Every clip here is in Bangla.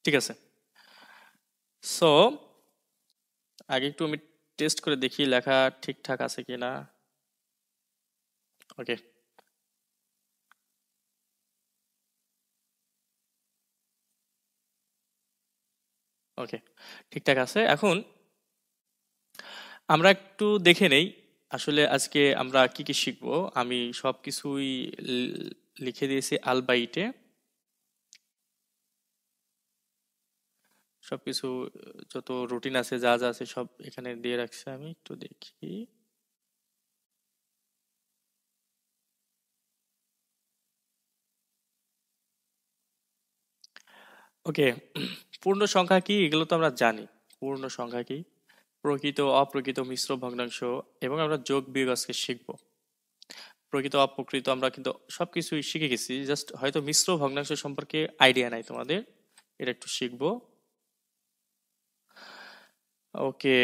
ঠিক আছে। সো আগে একটু আমি টেস্ট করে দেখি লেখা ঠিকঠাক আছে কিনা। ওকে, ওকে, ঠিকঠাক আছে। এখন আমরা একটু দেখে নেই আসলে আজকে আমরা কি কি শিখবো। আমি সব কিছুই লিখে দিয়েছি আলবাইটে, সবকিছু যত রুটিন আছে যা যা আছে সব এখানে দিয়ে রাখছি। আমি একটু দেখি। ওকে, পূর্ণ সংখ্যা কি এগুলো তো আমরা জানি। পূর্ণ সংখ্যা কি, প্রকৃত অপ্রকৃত মিশ্র ভগ্নাংশ, এবং আমরা যোগ বিয়োগ আজকে শিখবো। প্রকৃত অপ্রকৃত আমরা কিন্তু সবকিছুই শিখে গেছি, জাস্ট হয়তো মিশ্র ভগ্নাংশ সম্পর্কে আইডিয়া নাই তোমাদের, এটা একটু শিখবো। ওকে,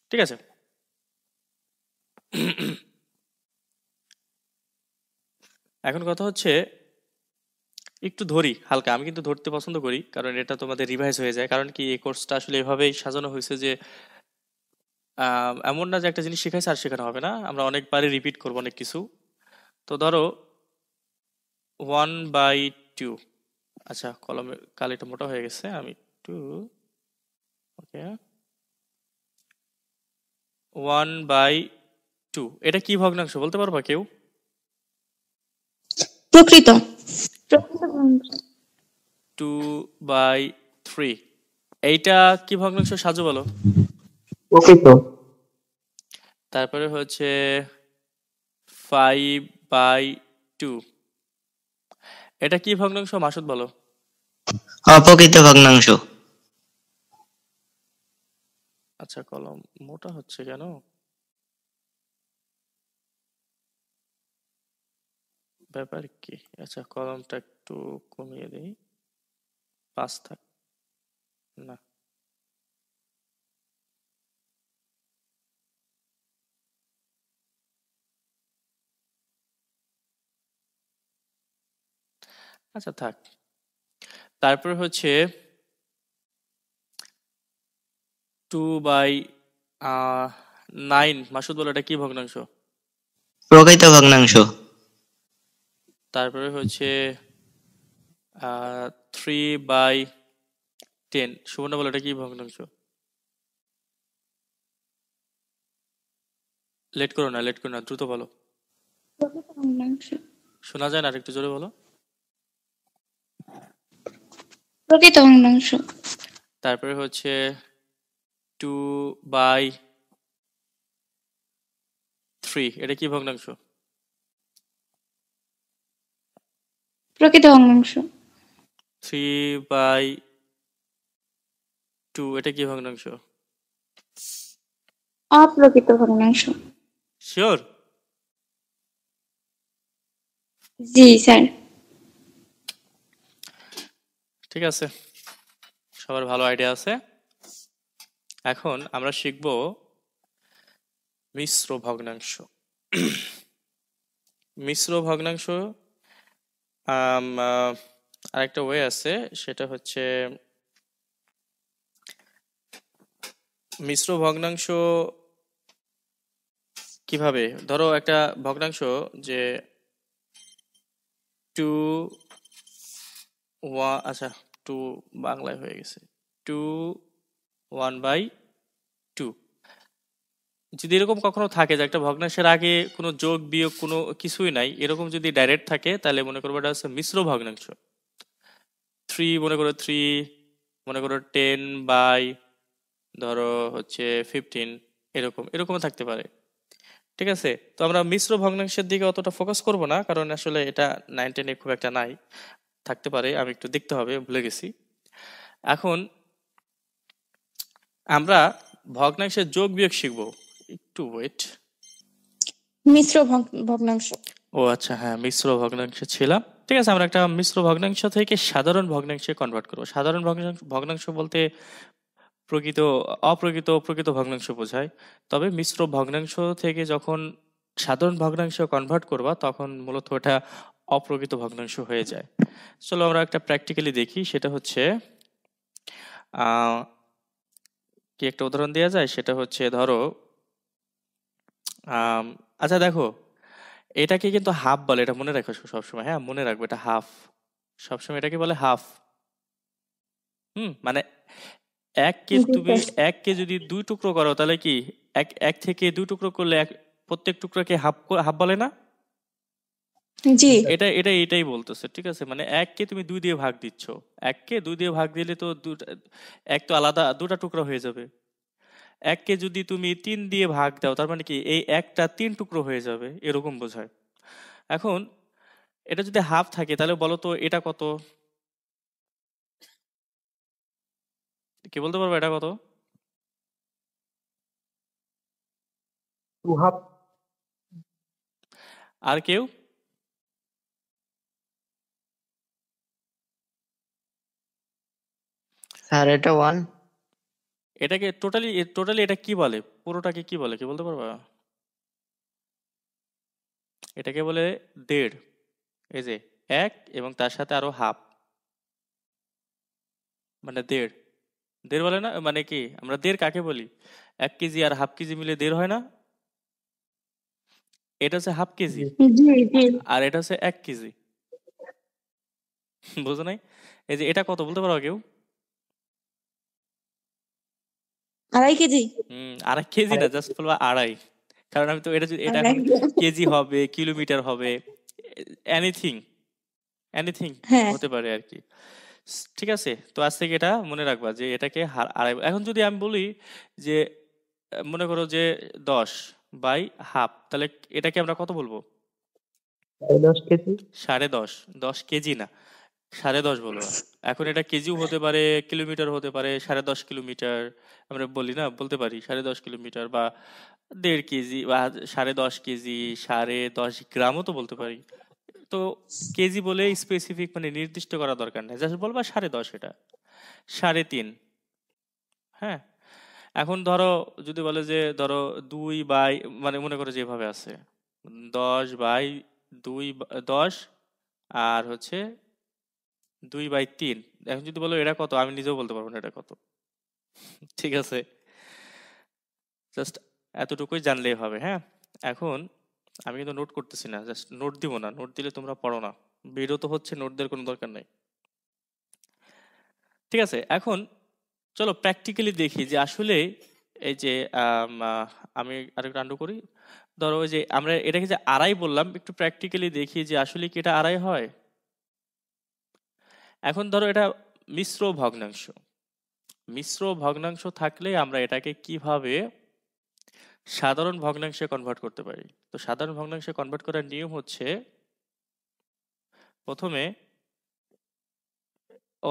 ঠিক আছে। এখন কথা হচ্ছে একটু ধরি হালকা, আমি কিন্তু ধরতে পছন্দ করি কারণ এটা তোমাদের রিভাইজ হয়ে যায়। কারণ কি এই কোর্সটা আসলে এভাবেই সাজানো হয়েছে যে এমন না যে একটা জিনিস শেখাইছে আর শেখানো হবে না, আমরা অনেকবারই রিপিট করবো অনেক কিছু। তো ধরো 1/2, আচ্ছা কলমের কালিটা মোটা হয়ে গেছে, আমি একটু, ওকে, 1/2 এটা কি ভগ্নাংশ বলতে পারবা কেউ? প্রকৃত প্রকৃত ভগ্নাংশ। 2/3 এইটা কি ভগ্নাংশ সাজু বলো? প্রকৃত। তারপরে হচ্ছে 5/2 এটা কি ভগ্নাংশ মাসুদ বলো? অপ্রকৃত ভগ্নাংশ। আচ্ছা কলম মোটা হচ্ছে কেন? ব্যাপার কি? আচ্ছা কলমটা একটু কমিয়ে দেই, 5 থাক না। আচ্ছা থাক। তারপর হচ্ছে 2/9 মাসুদ বলো এটা কি ভগ্নাংশ? প্রকৃত ভগ্নাংশ। তারপরে হচ্ছে 3/10 সুবর্ণা বলো এটা কি ভগ্নাংশ? লেট করো না, লেট করো না, দ্রুত বলো, প্রকৃত ভগ্নাংশ। শোনা যায় না, আর একটু জোরে বলো। প্রকৃত ভগ্নাংশ। তারপরে হচ্ছে 2/3 এটা কি ভগ্নাংশ? প্রকৃত ভগ্নাংশ। 3/2 এটা কি ভগ্নাংশ? অপ্রকৃত ভগ্নাংশ। শিওর? জি স্যার। ঠিক আছে, সবার ভালো আইডিয়া আছে। এখন আমরা শিখব মিশ্র ভগ্নাংশ। মিশ্র ভগ্নাংশ আরেকটা ওয়ে আছে, সেটা হচ্ছে মিশ্র ভগ্নাংশ কিভাবে, ধরো একটা ভগ্নাংশ যে 2, আচ্ছা 2 বাংলায় হয়ে গেছে, 2/1/2 যদি এরকম কখনো থাকে যে একটা ভগ্নাংশের আগে কোনো যোগ বিয়োগ কোনো কিছুই নাই, এরকম যদি ডাইরেক্ট থাকে তাহলে মনে করবো এটা হচ্ছে মিশ্র ভগ্নাংশ। 3 মনে করো 3, মনে করো 10 বাই ধরো হচ্ছে 15, এরকম এরকমও থাকতে পারে। ঠিক আছে, তো আমরা মিশ্র ভগ্নাংশের দিকে অতটা ফোকাস করব না কারণ আসলে এটা 9-10 খুব একটা নাই, থাকতে পারে, আমি একটু দেখতে হবে, ভুলে গেছি। এখন আমরা ভগ্নাংশের যোগ বিয়োগ শিখবো, একটু ওয়েট। মিশ্র ভগ্নাংশ। ও আচ্ছা হ্যাঁ, মিশ্র ভগ্নাংশে ছিলাম। ঠিক আছে, আমরা একটা মিশ্র ভগ্নাংশ থেকে সাধারণ ভগ্নাংশে কনভার্ট করবো। সাধারণ ভগ্নাংশ ভগ্নাংশ বলতে প্রকৃত অপ্রকৃত প্রকৃত ভগ্নাংশ বোঝায়। তবে মিশ্র ভগ্নাংশ থেকে যখন সাধারণ ভগ্নাংশ কনভার্ট করবা তখন মূলত ওটা অপ্রকৃত ভগ্নাংশ হয়ে যায়। চলো আমরা একটা প্র্যাকটিক্যালি দেখি, সেটা হচ্ছে আহ, কি একটা উদাহরণ দেওয়া যায়, সেটা হচ্ছে ধরো আম, আচ্ছা দেখো, এটাকে কিন্তু হাফ বলে, এটা মনে রাখো সবসময়, হ্যাঁ মনে রাখবে এটা হাফ, সবসময় এটাকে বলে হাফ। মানে এককে জি তুমি স্যার। এককে যদি দুই টুকরো করো তাহলে কি, এক এক থেকে দুই টুকরো করলে প্রত্যেক টুকরাকে হাফ হাফ বলে না? জি। এটাই বলতেছে, ঠিক আছে, মানে এককে তুমি দুই দিয়ে ভাগ দিচ্ছ, এককে দুই দিয়ে ভাগ দিলে তো দুটা, এক তো আলাদা দুটা টুকরো হয়ে যাবে। এককে যদি তুমি তিন দিয়ে ভাগ দাও তার মানে কি এই একটা তিন টুকরো হয়ে যাবে, এরকম বোঝায়। এখন এটা যদি হাফ থাকে তাহলে বলো তো এটা কত, কি বলতে পারবো এটা কত? 2 half. আর কেউ? স্যার এটা 1. এটাকে টোটালি টোটালি এটা কি বলে, পুরোটাকে কি বলে, কি বলতে পারবা? এটাকে বলে দেড়। এই যে এক এবং তার সাথে আরো হাফ, মানে দেড়। দেড় বলে না, মানে কি আমরা দেড় কাকে বলি? 1 কেজি আর হাফ কেজি মিলে দেড় হয় না? এটা হচ্ছে হাফ কেজি, জি। জি জি। আর এটা হচ্ছে 1 কেজি। বুঝো নাই? এই যে এটা কত বলতে পারো কেউ? 2.5 কেজি। 1.5 কেজি না, জাস্ট বলবো আড়াই। কারণ আমি তো এটা এটা এখন 2.5। কেজি হবে, কিলোমিটার হবে, এনিথিং এনিথিং হ্যাঁ। হতে পারে আর কি। ঠিক আছে, তো আজ থেকে এটা মনে রাখবা যে এটাকে আড়াই। এখন যদি আমি বলি যে মনে করো যে 10/হাফ, তাহলে এটাকে আমরা কত বলবো? 10 কেজি। 10.5। 10 কেজি না, 10.5 বলবো। এখন এটা কেজিও হতে পারে, কিলোমিটার হতে পারে, 10.5 কিলোমিটার। আমরা বলি না, বলতে পারি 10.5 কিলোমিটার, বা 1.5 কেজি, বা 10.5 কেজি, 10.5 গ্রামও তো বলতে পারি। তো কেজি বলে স্পেসিফিক মানে নির্দিষ্ট করা দরকার নেই, জাস্ট বলবা 10.5, এটা 3.5। হ্যাঁ, এখন ধরো যদি বলে যে ধরো 2 বাই, মানে মনে করো যেভাবে আছে 10/2, 10 আর হচ্ছে 2/3। এখন যদি বলো এটা কত, আমি নিজেও বলতে পারবো না এটা কত। ঠিক আছে, জাস্ট এতটুকুই জানলেই হবে। হ্যাঁ, এখন আমি কিন্তু নোট করতেছি না, জাস্ট নোট দিব না, নোট দিলে তোমরা পড়ো না, ভিডিও তো হচ্ছে, নোট দেওয়ার কোনো দরকার নেই। ঠিক আছে, এখন চলো প্র্যাকটিক্যালি দেখি যে আসলে এই যে আমি আরেকটু আন্ডু করি। ধরো ওই যে আমরা এটাকে যে আড়াই বললাম, একটু প্র্যাকটিক্যালি দেখি যে আসলে কি এটা আড়াই হয়। এখন ধরো এটা মিশ্র ভগ্নাংশ, মিশ্র ভগ্নাংশ থাকলে আমরা এটাকে কিভাবে সাধারণ ভগ্নাংশে কনভার্ট করতে পারি? তো সাধারণ ভগ্নাংশে কনভার্ট করার নিয়ম হচ্ছে, প্রথমে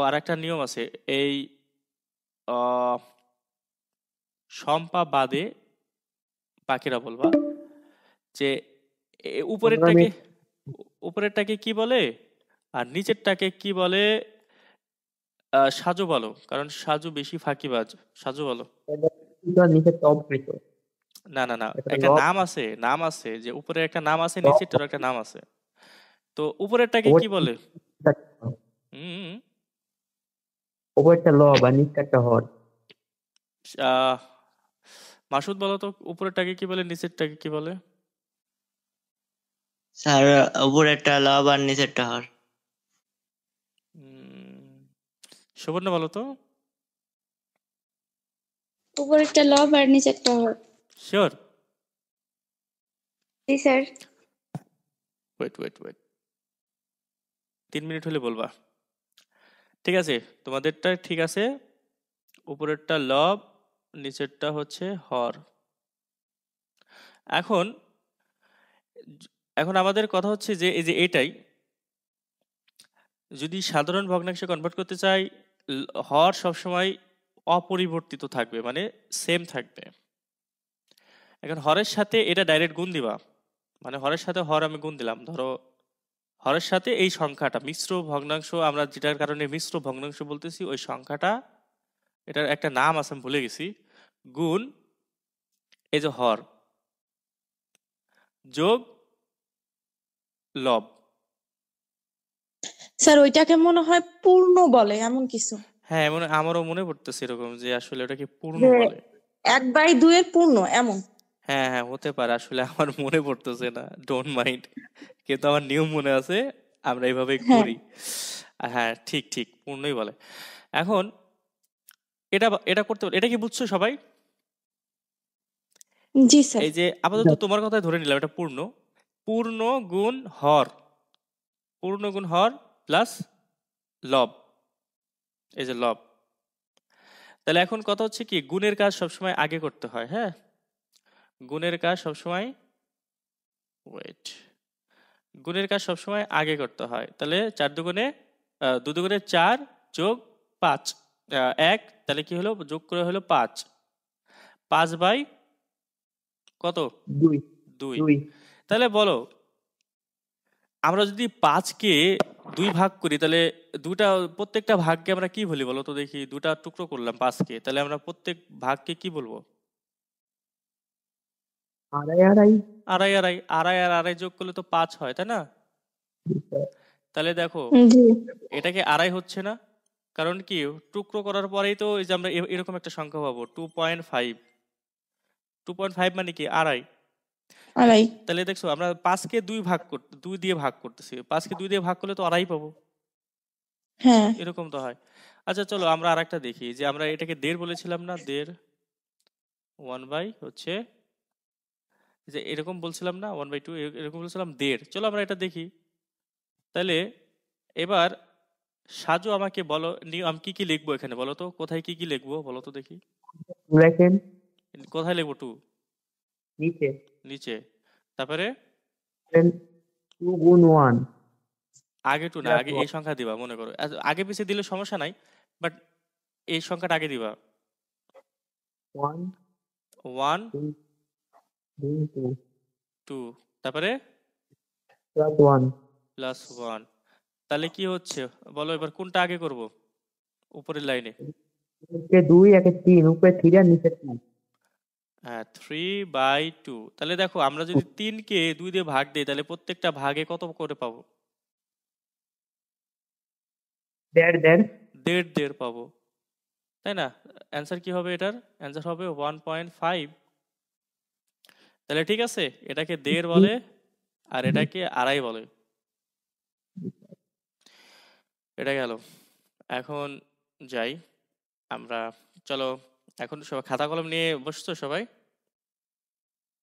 আর একটা নিয়ম আছে, এই আহ, সম্পা বাদে বাকিরা বলবা যে উপরেরটাকে 15 মিনিট। উপরেরটাকে কি বলে আর নিচেরটাকে কি বলে, সাজু বলো, কারণ সাজু বেশি ফাঁকিবাজ। সাজু বলো। এটা নিচে টপ কৃত। না না না, এটা একটা লব। নাম আছে, নাম আছে, যে উপরে একটা নাম আছে, টপ নিচেরটারও একটা নাম আছে। তো উপরেরটাকে কি বলে? ওপরটা হুম ওপরটা ল বা নিচটা হর। আহ, মাসুদ বলো তো, উপরেরটাকে কি বলে, নিচেরটাকে কি বলে? স্যার উপরেরটা লব আর নিচেরটা হর। উম, সুবর্ণ বলো তো। উপরেরটা লব আর নিচেরটা হর। শিওর? জি sir. Wait wait wait, 3 minute হলে বলবা। ঠিক আছে, তোমাদেরটা ঠিক আছে, উপরেরটা লব, নিচেরটা হচ্ছে হর। এখন এখন আমাদের কথা হচ্ছে যে এই যে এটাই, যদি সাধারণ ভগ্নাংশে কনভার্ট করতে চাই, হর সবসময় অপরিবর্তিত থাকবে, মানে সেম থাকবে। এখন হরের সাথে এটা ডাইরেক্ট গুণ দিবা, মানে হরের সাথে হর আমি গুণ দিলাম, ধরো হরের সাথে এই সংখ্যাটা, মিশ্র ভগ্নাংশ আমরা যেটার কারণে মিশ্র ভগ্নাংশ বলতেছি, ওই সংখ্যাটা, এটার একটা নাম আছে আমি ভুলে গেছি, গুণ এই যে হর যোগ লব, স্যার ওইটাকে মনে হয় পূর্ণ বলে এমন কিছু, হ্যাঁ, এমন আমারও মনে পড়তেছে এরকম যে আসলে ওটাকে পূর্ণ যে বলে। 1/2 পূর্ণ এমন। হ্যাঁ হ্যাঁ, হতে পারে, আসলে আমার মনে পড়তেছে না, ডোন্ট মাইন্ড, কিন্তু আমার নিয়ম মনে আছে, আমরা এইভাবেই হ্যাঁ। করি। আর হ্যাঁ, ঠিক ঠিক, পূর্ণই বলে। এখন এটা এটা করতে এটা কি বুঝছো সবাই? জি স্যার। এই যে আপাতত তোমার কথাই ধরে নিলাম, এটা পূর্ণ। পূর্ণ গুণ হর, পূর্ণ গুণ হর প্লাস লব, এই যে লব। তাহলে এখন কথা হচ্ছে কি, গুণের কাজ সবসময় আগে করতে হয়। হ্যাঁ, গুণের কাজ সবসময়, ওয়েট, গুণের কাজ সবসময় আগে করতে হয়। তাহলে 4 দুগুণে 2 দুগুণে 4 যোগ 5 1, তাহলে কি হলো, যোগ করে হলো 5, 5 বাই কত, 2 2। 2 তাহলে বলো, আমরা যদি 5কে 2 ভাগ করি, তাহলে দুটা, প্রত্যেকটা ভাগকে আমরা কি বলি বলো তো দেখি, দুটা টুকরো করলাম 5কে, তাহলে আমরা প্রত্যেক ভাগকে কি বলবো? আড়াই আড়াই। আড়াই আড়াই, আড়াই আর আড়াই যোগ করলে তো 5 হয়, তাই না? তাহলে দেখো, জি। এটাকে আড়াই হচ্ছে না, কারণ কি, টুকরো করার পরেই তো এই যে আমরা এরকম একটা সংখ্যা পাবো 2.5, 2.5 মানে কি, আড়াই। আড়াই। তাহলে দেখছো, আমরা 5কে 2 দিয়ে ভাগ করতেছি, 5কে 2 দিয়ে ভাগ করলে তো আড়াই পাবো, হ্যাঁ। এরকম তো হয়। আচ্ছা চলো আমরা আরেকটা দেখি, যে আমরা এটাকে দেড় বলেছিলাম না, দেড়, 1 বাই হচ্ছে, যে এরকম বলছিলাম না, 1/2 এরকম বলছিলাম, দেড়। চলো আমরা এটা দেখি। তাহলে এবার সাজু আমাকে বলো, আমি কি কি লিখবো এখানে, বলো তো কোথায় কি কি লিখবো, বলো তো দেখি। রাখেন কোথায় লিখবো, টু? নিচে। নিচে। তারপরে 2 গুণ 1 আগে টু না, প্লাস আগে এই সংখ্যা দিবা, মনে করো আগে পিছিয়ে দিলে সমস্যা নাই, বাট এই সংখ্যাটা আগে দিবা। 1 ওয়ান, 2 টু, তারপরে প্লাস 1। +1। তাহলে কি হচ্ছে বলো, এবার কোনটা আগে করব, উপরের লাইনে? একে 2 একে 3, উপরে 3 আর নিচে 2। হ্যাঁ, 3/2। তাহলে দেখো, আমরা যদি 3কে 2 দিয়ে ভাগ দিই, তাহলে প্রত্যেকটা ভাগে কত করে পাবো? দেড় দেড়। দেড় দেড় পাবো, তাই না? অ্যান্সার কি হবে এটার? অ্যান্সার হবে 1.5। তাহলে ঠিক আছে, এটাকে দেড় বলে আর এটাকে আড়াই বলে। এটা গেল। এখন যাই আমরা, চলো, এখন সবাই খাতা কলম নিয়ে বসছো সবাই?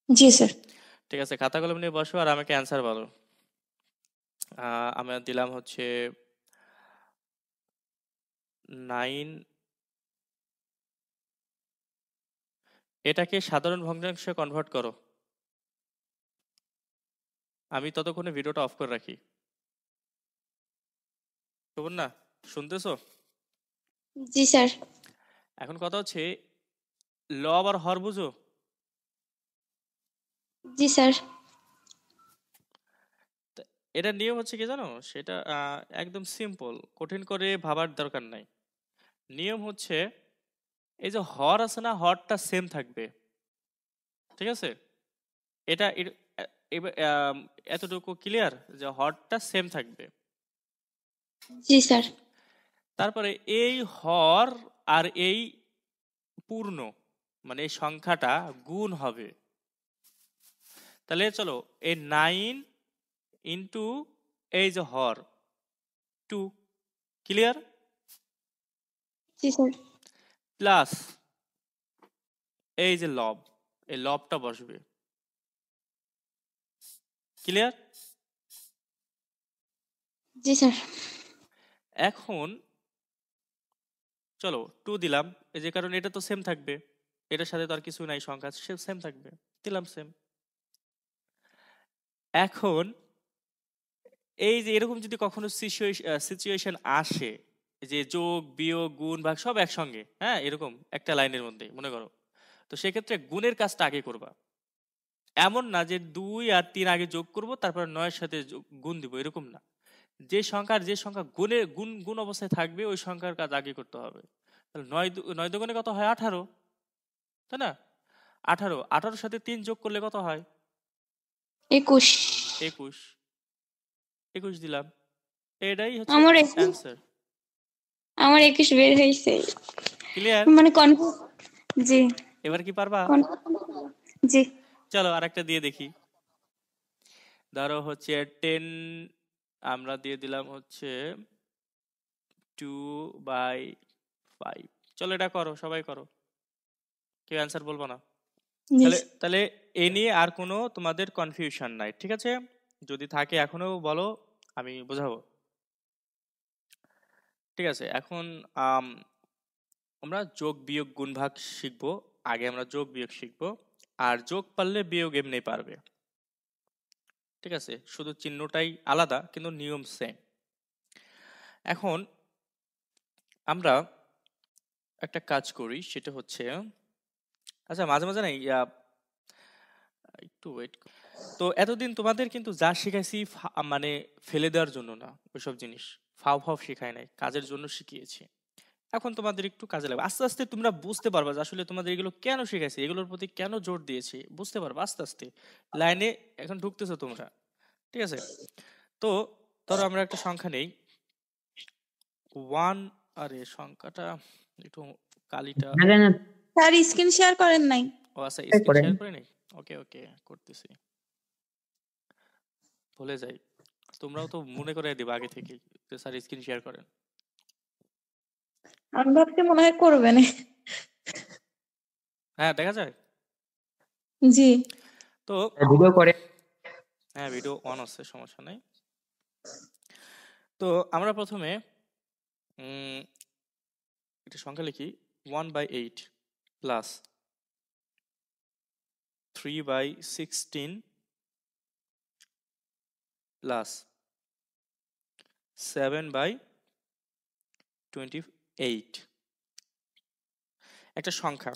জি স্যার। ঠিক আছে, খাতা কলম নিয়ে বসো আর আমাকে অ্যান্সার বলো। আমরা দিলাম হচ্ছে 9, এটাকে সাধারণ ভগ্নাংশে কনভার্ট করো। আমি ততক্ষণে ভিডিওটা অফ করে রাখি। শোভন না, শুনতেছো? জি স্যার। এখন কথা হচ্ছে, লব আর হর বুঝো? জি স্যার। তা এটার নিয়ম হচ্ছে কি জানো, সেটা একদম সিম্পল, কঠিন করে ভাবার দরকার নাই। নিয়ম হচ্ছে, এই যে হর আছে না, হরটা সেম থাকবে, ঠিক আছে? এটা এবার এতটুকু ক্লিয়ার, যে হরটা সেম থাকবে। জি স্যার। তারপরে এই হর আর এই পূর্ণ, মানে এই সংখ্যাটা গুণ হবে। তাহলে চলো, এই 9 ইন্টু এই যে হর 2, ক্লিয়ার, জি স্যার। প্লাস এই যে লব, এই লবটা বসবে, ক্লিয়ার। জি স্যার। এখন চলো 2 দিলাম, এই যে কারণ এটা তো সেম থাকবে, এটার সাথে তো আর কিছু নাই, সংখ্যা সেম থাকবে, দিলাম সেম। এখন এই যে এরকম যদি কখনো সিচুয়েশন আসে, যে যোগ বিয়োগ গুণ ভাগ সব একসঙ্গে, হ্যাঁ, এরকম একটা লাইনের মধ্যে মনে করো, তো সেক্ষেত্রে গুণের কাজটা আগে করবা। এমন না যে 2 আর 3 আগে যোগ করব, তারপর 9-এর সাথে গুণ দিব, এরকম না। যে সংখ্যা গুণের গুণ গুণ অবস্থায় থাকবে, ওই সংখ্যার কাজ আগে করতে হবে। তাহলে 9 দুগুণে কত হয়, 18, তাই না? 18, 18-এর সাথে 3 যোগ করলে কত হয়? 21। 21, 21 দিলাম। এটাই হচ্ছে আমার 21 অ্যান্সার। আমার 21 বের হয়েছে, ক্লিয়ার? মানে কনফিউজ। জি এবার কি পারবা? জি চলো আরেকটা দিয়ে দেখি। ধরো হচ্ছে 10, আমরা দিয়ে দিলাম হচ্ছে 2/5। চলো এটা করো, সবাই করো, কেউ অ্যান্সার বলবো না। জি তাহলে তাহলে এ নিয়ে আর কোনো তোমাদের কনফিউশন নাই, ঠিক আছে? যদি থাকে এখনো বলো, আমি বোঝাবো। ঠিক আছে, এখন আম, আমরা যোগ বিয়োগ গুণ ভাগ শিখবো। আগে আমরা যোগ বিয়োগ শিখবো, আর যোগ পারলে বিয়োগ এমনি পারবে। ঠিক আছে, শুধু চিহ্নটাই আলাদা কিন্তু নিয়ম সেম। এখন আমরা একটা কাজ করি, সেটা হচ্ছে, আচ্ছা মাঝে মাঝে না একটু ওয়েট। তো এতদিন তোমাদের কিন্তু যা শিখাইছি মানে ফেলে দেওয়ার জন্য না, ওইসব জিনিস ফাও ফাও শিখাই নাই, কাজের জন্য শিখিয়েছি। এখন তোমাদের একটু কাজে লাগবে, আস্তে আস্তে তোমরা বুঝতে পারবা যে আসলে তোমাদের এগুলো কেন শিখাইছি, এগুলোর প্রতি কেন জোর দিয়েছি, বুঝতে পারবা আস্তে আস্তে। লাইনে এখন ঢুকতেছো তোমরা, ঠিক আছে? তো ধরো আমরা একটা সংখ্যা নেই 1, আরে সংখ্যাটা একটু কালিটা, না না স্যার স্ক্রিন শেয়ার করেন নাই। ও আচ্ছা না, স্ক্রিন করেন। শেয়ার করে নেই। ওকে ওকে, করতেছি, ভুলে যাই। তোমরাও তো মনে করে দিবা আগে থেকেই যে স্যার স্ক্রিন শেয়ার করেন। আমি ভাবছি মনে হয় করবেন। হ্যাঁ দেখা যায়। জি তো ভিডিও করে। হ্যাঁ ভিডিও অন আছে, সমস্যা নেই। তো আমরা প্রথমে একটা সংখ্যা লিখি 1/8 প্লাস 3/16 প্লাস 7/28 একটা সংখ্যা।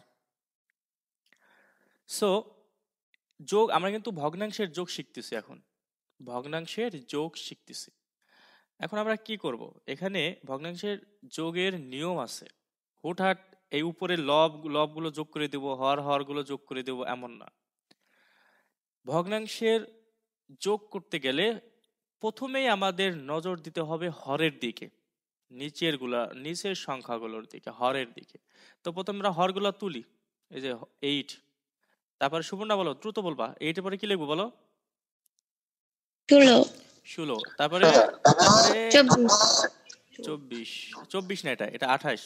সো যোগ, আমরা কিন্তু ভগ্নাংশের যোগ শিখতেছি, এখন ভগ্নাংশের যোগ শিখতেছি। এখন আমরা কি করব, এখানে ভগ্নাংশের যোগের নিয়ম আছে। হুটহাট এই উপরে লবগুলো যোগ করে দেব, হরগুলো যোগ করে দেব, এমন না। ভগ্নাংশের যোগ করতে গেলে প্রথমেই আমাদের নজর দিতে হবে হরের দিকে, নিচের সংখ্যাগুলোর দিকে, হরের দিকে। তো প্রথমে আমরা হরগুলো তুলি, এই যে 8। তারপরে সুবর্ণা বলো, দ্রুত বলবা, 8 এর পরে কি লিখবো বলো? 16 16। তারপরে তারপরে 24 24। 24 না, এটা 28।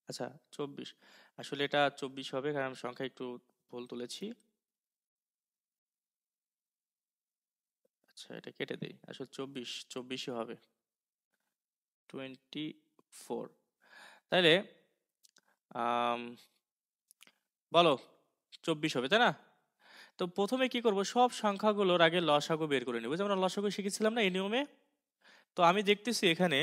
আচ্ছা 24, আসলে এটা 24 হবে, কারণ আমি সংখ্যা একটু ভুল তুলেছি। আচ্ছা এটা কেটে দেই, আসলে 24ই হবে, 24। তাইলে আম, বলো 24 হবে তাই না? তো প্রথমে কি করব, সব সংখ্যাগুলোর আগে লসাগু বের করে নেব, যেমন লসাগু শিখেছিলাম না এই নিয়মে। তো আমি দেখতেছি এখানে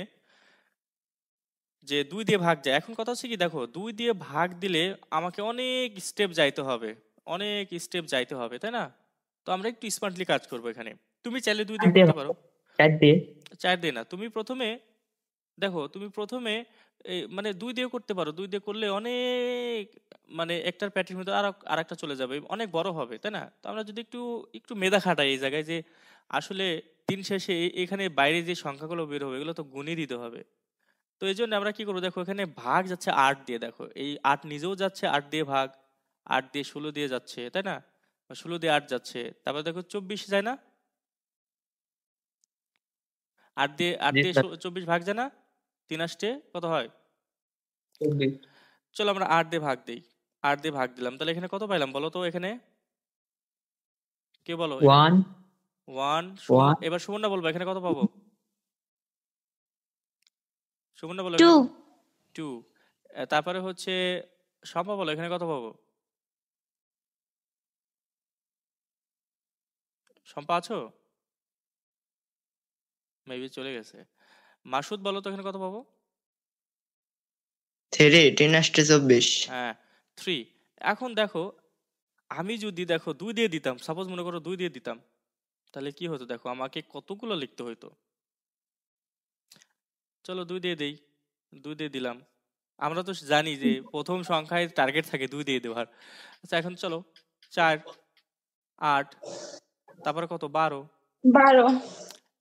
যে 2 দিয়ে ভাগ যায়। এখন কথা হচ্ছে কি, দেখো 2 দিয়ে ভাগ দিলে আমাকে অনেক স্টেপ যাইতে হবে, তাই না? তো আমরা একটু স্মার্টলি কাজ করব এখানে। তুমি চাইলে 2 দিয়ে করতে পারো, 4 দিয়ে 4 দিয়ে না। তুমি প্রথমে দেখো, তুমি প্রথমে মানে 2 দিয়ে করতে পারো, 2 দিয়ে করলে অনেক, মানে একটার প্যাটির মধ্যে আর একটা চলে যাবে, অনেক বড় হবে, তাই না? তো আমরা যদি একটু একটু মেধা খাটাই এই জায়গায়, যে আসলে দিন শেষে এখানে বাইরে যে সংখ্যাগুলো বের হবে এগুলো তো গুণে দিতে হবে। তো এই জন্য আমরা কি করবো, দেখো এখানে ভাগ যাচ্ছে 8 দিয়ে, দেখো এই 8 নিজেও যাচ্ছে 8 দিয়ে ভাগ, 8 দিয়ে 16 দিয়ে যাচ্ছে, তাই না? 16 দিয়ে 8 যাচ্ছে, তারপর দেখো 24 যায় না, 8 জি দিয়ে স্যার 24 ভাগ যায় না, 3 আসতে কত হয়? 24 চলো আমরা 8 দিয়ে ভাগ দিই, 8 দিয়ে ভাগ দিলাম, তাহলে এখানে কত পাইলাম বলো তো? এখানে কে বলো? 1 1। 1 এবার সুবর্ণা বলবো এখানে কত পাবো? সুবর্ণা বলো 2 এখানে 2। তারপরে হচ্ছে শম্পা বলো এখানে কত পাবো? শম্পা আছো? মেবি চলে গেছে। মাসুদ বলো তো এখানে কত পাবো? 3 10 আসতে 24। হ্যাঁ 3। এখন দেখো, আমি যদি দেখো 2 দিয়ে দিতাম, সাপোজ মনে করো 2 দিয়ে দিতাম, তাহলে কি হতো দেখো, আমাকে কতগুলো লিখতে হতো। চলো 2 দিয়ে দেই, 2 দিয়ে দিলাম। আমরা তো জানি যে প্রথম সংখ্যায় টার্গেট থাকে 2 দিয়ে দেওয়ার। আচ্ছা এখন চলো 4, 8, তারপরে কত 12, 12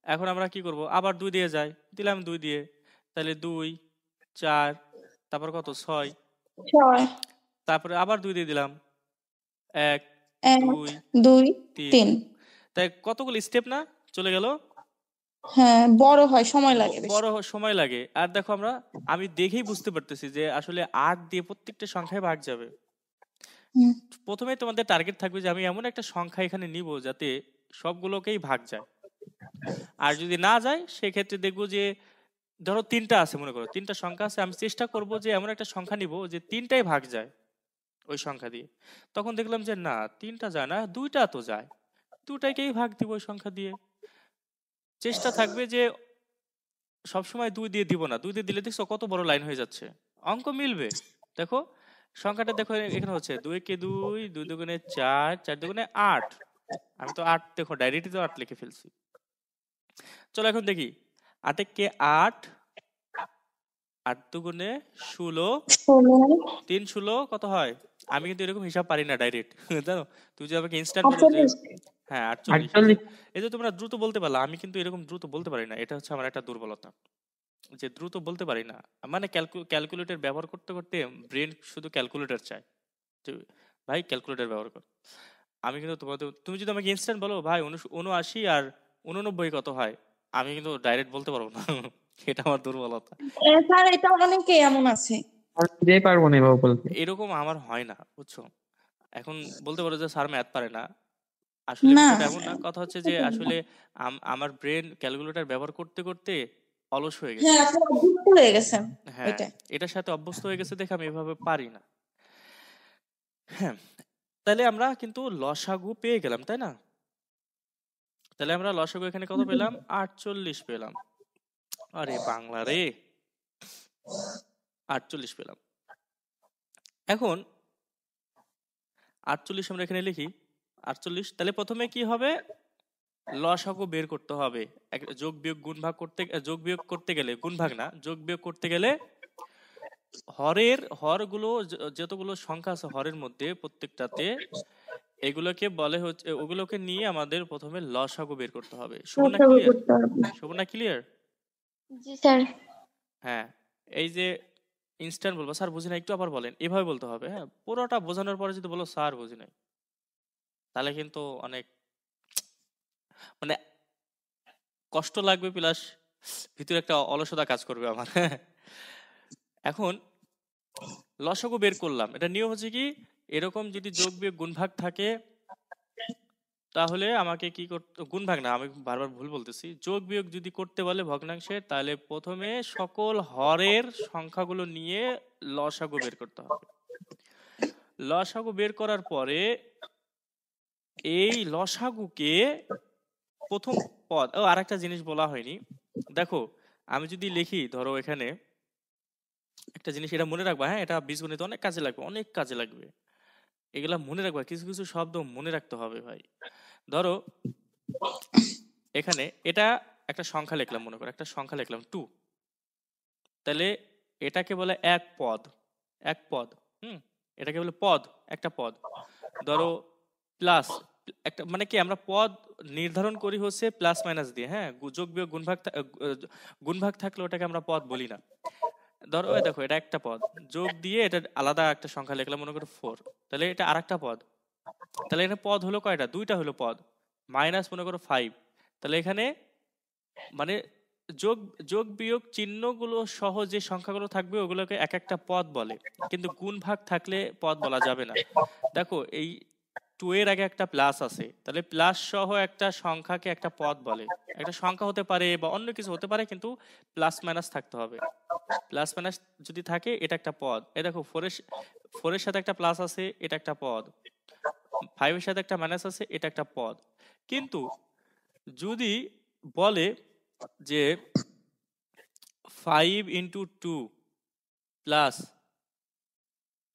এখন আমরা কি করব, আবার 2 দিয়ে যাই, দিলাম 2 দিয়ে, তাহলে 2 4, তারপর কত 6, 6 তারপরে আবার 2 দিয়ে দিলাম, 1 1 2 2 3, 3 তাই কতগুলো স্টেপ না চলে গেল। হ্যাঁ বড় হয় সময় লাগে বেশি। বড় সময় লাগে। আর দেখো আমি দেখেই বুঝতে পারতেছি যে আসলে 8 দিয়ে প্রত্যেকটা সংখ্যায় ভাগ যাবে। হুম, প্রথমে তোমাদের টার্গেট থাকবে যে আমি এমন একটা সংখ্যা এখানে নিব যাতে সবগুলোকেই ভাগ যায়। আর যদি না যায় সেক্ষেত্রে দেখবো যে ধরো 3টা আছে, মনে করো 3টা সংখ্যা আছে, আমি চেষ্টা করব যে এমন একটা সংখ্যা নিব যে 3টাই ভাগ যায় ওই সংখ্যা দিয়ে। তখন দেখলাম যে না 3টা যায় না, 2টা তো যায়, 2টাকেই ভাগ দিব ওই সংখ্যা দিয়ে। চেষ্টা থাকবে যে সবসময় 2 দিয়ে দিব না, 2 দিয়ে দিলে দেখছো কত বড় লাইন হয়ে যাচ্ছে, অঙ্ক মিলবে। দেখো সংখ্যাটা দেখো এখানে হচ্ছে 2 কে 2, 2 দুগুণে 4, 4 দুগুণে 8। আমি তো 8 দেখো ডাইরেক্টলি তো 8 লিখে ফেলছি। চলো এখন দেখি 8 কে 8, 8 দুগুণে 16, 3 16 কত হয়। আমি কিন্তু এরকম হিসাব পারি না ডাইরেক্ট জানো, তুই যে আমাকে ইনস্ট্যান্ট বলো যে 48 হ্যাঁ 48, 48 এই যে তোমরা দ্রুত বলতে পারলা, আমি কিন্তু এরকম দ্রুত বলতে পারি না, এটা হচ্ছে আমার একটা দুর্বলতা যে দ্রুত বলতে পারি না। মানে ক্যালকুলেটর ব্যবহার করতে করতে ব্রেন শুধু ক্যালকুলেটর চায় যে ভাই ক্যালকুলেটর ব্যবহার কর। আমি কিন্তু তুমি যদি আমাকে ইনস্ট্যান্ট বলো ভাই 79 আর 89 কত হয়, আমি কিন্তু ডাইরেক্ট বলতে পারবো না এটা আমার দুর্বলতা। স্যার এটা অনেকে এমন আছে। আর ফিরে পারবো না এভাবে বলতে। এরকম আমার হয় না বুঝছো। এখন বলতে পারো যে স্যার ম্যাথ পারে না, আসলে না বিষয়টা এমন না। কথা হচ্ছে যে আসলে আমার ব্রেন ক্যালকুলেটর ব্যবহার করতে করতে অলস হয়ে গেছে। হ্যাঁ আপনি অভ্যস্ত হয়ে গেছেন হ্যাঁ ওইটা। এটার সাথে অভ্যস্ত হয়ে গেছে দেখে আমি এভাবে পারি না। হ্যাঁ, তাহলে আমরা কিন্তু লসাগু পেয়ে গেলাম তাই না। তাহলে আমরা লসাগু এখানে কত পেলাম, 48 পেলাম। আরে বাংলা রে, 48 পেলাম। এখন 48 আমরা এখানে লিখি 48। তাহলে প্রথমে কি হবে, লসাগু বের করতে হবে। যোগ বিয়োগ গুণ ভাগ করতে, যোগ বিয়োগ করতে গেলে, গুণ ভাগ না, যোগ বিয়োগ করতে গেলে হরগুলো যতগুলো সংখ্যা আছে হরের মধ্যে প্রত্যেকটাতে, এগুলোকে বলে হচ্ছে, ওগুলোকে নিয়ে আমাদের প্রথমে লসাগু বের করতে হবে। সুবর্ণা লসাগু ক্লিয়ার? করতে হবে। সুবর্ণা ক্লিয়ার? জি স্যার। হ্যাঁ, এই যে ইনস্ট্যান্ট বলবো স্যার বুঝি না, একটু আবার বলেন, এভাবে বলতে হবে। হ্যাঁ, পুরোটা বোঝানোর পরে যদি বলো স্যার বুঝি নাই, তাহলে কিন্তু অনেক মানে কষ্ট লাগবে, প্লাস ভিতরে একটা অলসতা কাজ করবে আমার এখন লসাগু বের করলাম, এটা নিয়ম হচ্ছে কি, এরকম যদি যোগ বিয়োগ গুণ ভাগ থাকে তাহলে আমাকে কি করতে, গুণ ভাগ না, আমি বারবার ভুল বলতেছি, যোগ বিয়োগ যদি করতে বলে ভগ্নাংশের, তাহলে প্রথমে সকল হরের সংখ্যাগুলো নিয়ে লসাগু বের করতে হবে। লসাগু বের করার পরে এই লসাগুকে প্রথম পদ, ও আরেকটা জিনিস বলা হয়নি, দেখো আমি যদি লিখি, ধরো এখানে একটা জিনিস এটা মনে রাখবা, হ্যাঁ এটা বীজগণিতে অনেক কাজে লাগবে, অনেক কাজে লাগবে, এগুলা মনে রাখবা, কিছু কিছু শব্দ মনে রাখতে হবে ভাই। ধরো এখানে এটা একটা সংখ্যা লিখলাম, মনে করো একটা সংখ্যা লিখলাম 2, তাহলে এটাকে বলে এক পদ, এক পদ। এটাকে বলে পদ, একটা পদ। ধরো প্লাস, একটা মানে কি আমরা পদ নির্ধারণ করি হচ্ছে প্লাস মাইনাস দিয়ে, হ্যাঁ যোগ বিয়োগ গুণ ভাগ থাকলে ওটাকে আমরা পদ বলি না। ধরো এই দেখো এটা একটা পদ, যোগ দিয়ে এটা আলাদা একটা সংখ্যা লিখলাম, মনে করো 4, তাহলে এটা আরেকটা পদ। তাহলে এখানে পদ হলো কয়টা, 2টা হলো পদ। মাইনাস মনে করো 5, তাহলে এখানে মানে যোগ যোগ বিয়োগ চিহ্নগুলো সহ যে সংখ্যাগুলো থাকবে ওগুলোকে এক একটা পদ বলে, কিন্তু গুণ ভাগ থাকলে পদ বলা যাবে না। দেখো এই 2 এর আগে একটা প্লাস আছে, তাহলে প্লাস সহ একটা সংখ্যাকে একটা পদ বলে। একটা সংখ্যা হতে পারে বা অন্য কিছু হতে পারে, কিন্তু প্লাস মাইনাস থাকতে হবে। প্লাস মাইনাস যদি থাকে এটা একটা পদ। এই দেখো 4 এর সাথে একটা প্লাস আছে, এটা একটা পদ। 5 এর সাথে একটা মাইনাস আছে, এটা একটা পদ। কিন্তু যদি বলে যে 5 ইন্টু 2 প্লাস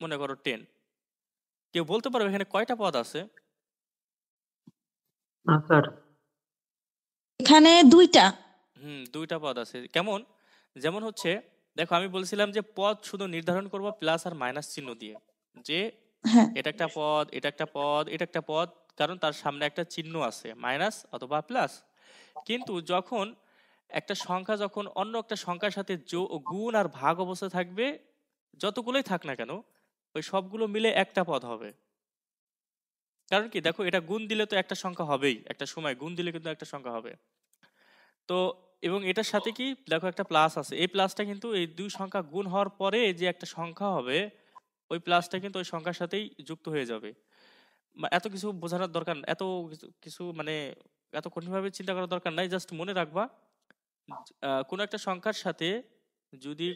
মনে করো 10, কেউ বলতে পারবে এখানে কয়টা পদ আছে? না স্যার, এখানে 2টা। 2টা পদ আছে। কেমন? যেমন হচ্ছে দেখো আমি বলছিলাম যে পদ শুধু নির্ধারণ করব প্লাস আর মাইনাস চিহ্ন দিয়ে, যে হ্যাঁ এটা একটা পদ, এটা একটা পদ, এটা একটা পদ, কারণ তার সামনে একটা চিহ্ন আছে মাইনাস অথবা প্লাস। কিন্তু যখন একটা সংখ্যা যখন অন্য একটা সংখ্যার সাথে গুণ আর ভাগ অবস্থা থাকবে, যতগুলোই থাক না কেন ওই সবগুলো মিলে একটা পদ হবে। কারণ কি দেখো, এটা গুণ দিলে তো একটা সংখ্যা হবেই, একটা সময় গুণ দিলে কিন্তু একটা সংখ্যা হবে। তো এবং এটার সাথে কি দেখো একটা প্লাস আছে, এই প্লাসটা কিন্তু এই দুই সংখ্যা গুণ হওয়ার পরে যে একটা সংখ্যা হবে ওই প্লাসটা কিন্তু ওই সংখ্যার সাথেই যুক্ত হয়ে যাবে। এত কিছু বোঝানোর দরকার, এত কিছু মানে এত কঠিনভাবে চিন্তা করার দরকার নাই, জাস্ট মনে রাখবা কোনো একটা সংখ্যার সাথে যদি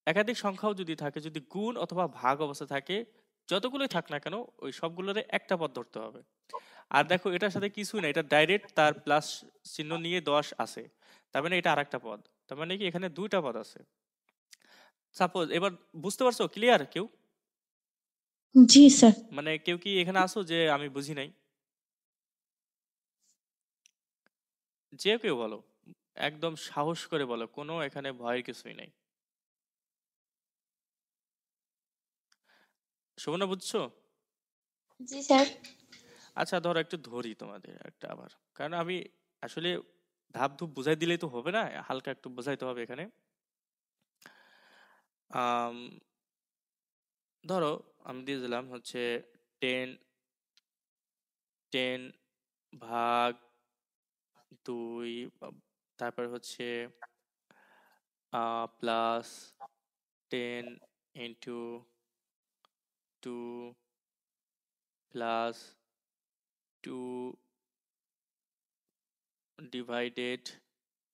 একাধিক সংখ্যাও যদি থাকে, যদি গুণ অথবা ভাগ অবস্থা থাকে, যতগুলোই থাক না কেন ওই সবগুলোরে একটা পদ ধরতে হবে। আর দেখো এটার সাথে কিছু না, এটা ডাইরেক্ট তার প্লাস চিহ্ন নিয়ে 10 আছে, তার মানে এটা আরেকটা পদ, তার মানে কি এখানে দুইটা পদ আছে। সাপোজ এবার বুঝতে পারছো, ক্লিয়ার কেউ? জি স্যার। মানে কেউ কি এখানে আসো যে আমি বুঝি নাই? যে কেউ বলো, একদম সাহস করে বলো, কোনো এখানে ভয়ের কিছুই নাই। শোভনা বুঝছো? জি স্যার। আচ্ছা ধরো একটু ধরি তোমাদের একটা আবার, কারণ আমি আসলে ধাপ ধুপ বুঝাই দিলেই তো হবে না, হালকা একটু বোঝাইতে হবে এখানে। আম, ধরো আমি দিয়ে দিলাম হচ্ছে 10 10 ভাগ 2, তারপর হচ্ছে plus 10 into 2 plus 2 divided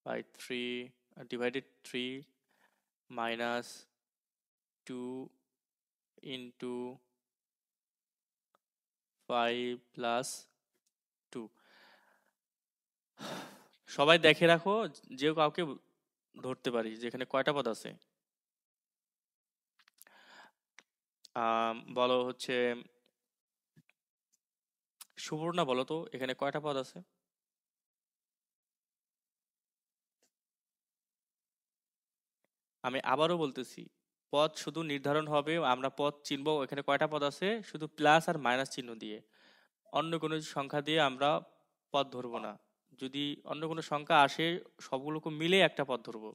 by 3 divided 3 minus 2 into 5 plus 2। সবাই দেখে রাখো যে কাউকে ধরতে পারি যেখানে কয়টা পদ আছে। বলো হচ্ছে সুবর্ণা, বলো তো এখানে কয়টা পদ আছে? আমি আবারও বলতেছি, পদ শুধু নির্ধারণ হবে, আমরা পদ চিনবো এখানে কয়টা পদ আছে শুধু প্লাস আর মাইনাস চিহ্ন দিয়ে, অন্য কোনো সংখ্যা দিয়ে আমরা পদ ধরবো না। যদি অন্য কোনো সংখ্যা আসে সবগুলোকে মিলে একটা পদ ধরবো,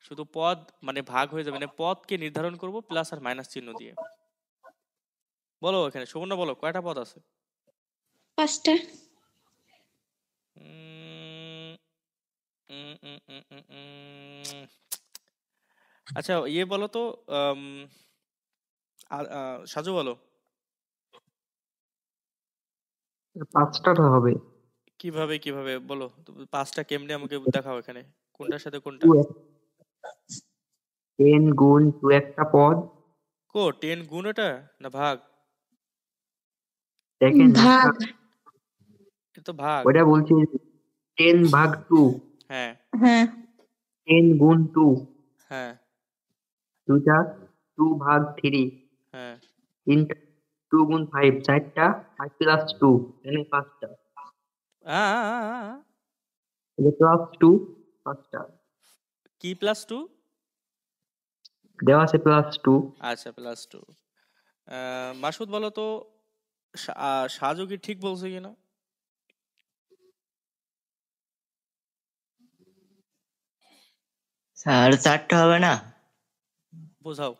শুধু পদ মানে ভাগ হয়ে যাবে, মানে পদকে নির্ধারণ করব প্লাস আর মাইনাস চিহ্ন দিয়ে। বলো এখানে সুবর্ণা, বলো কয়টা পদ আছে? 5টা। উম, উম, উম, উম, উম, উম। আচ্ছা ইয়ে বলো তো, সাজু বলো। 5টা তো হবে। কিভাবে কিভাবে বলো তো, 5টা কেমনে আমাকে দেখাও, এখানে কোনটার সাথে কোনটা? 10 গুণ 2 একটা পদ। 10 গুণ এটা না ভাগ? দেখেন ভাগ। এটা তো ভাগ। ওটা বলছি 10 ভাগ 2, হ্যাঁ হ্যাঁ 10 গুণ 2 হ্যাঁ দুইটা, 2 ভাগ 3 হ্যাঁ। তিনটা, 2 গুণ 5 4টা, 5 প্লাস 2 এখানে 5টা, এটা প্লাস 2 5টা কি প্লাস 2? দেওয়া আছে প্লাস 2। আচ্ছা প্লাস 2। মাসুদ বলো তো, সাজু কি ঠিক বলছে কিনা? স্যার 4টা হবে না? বোঝাও।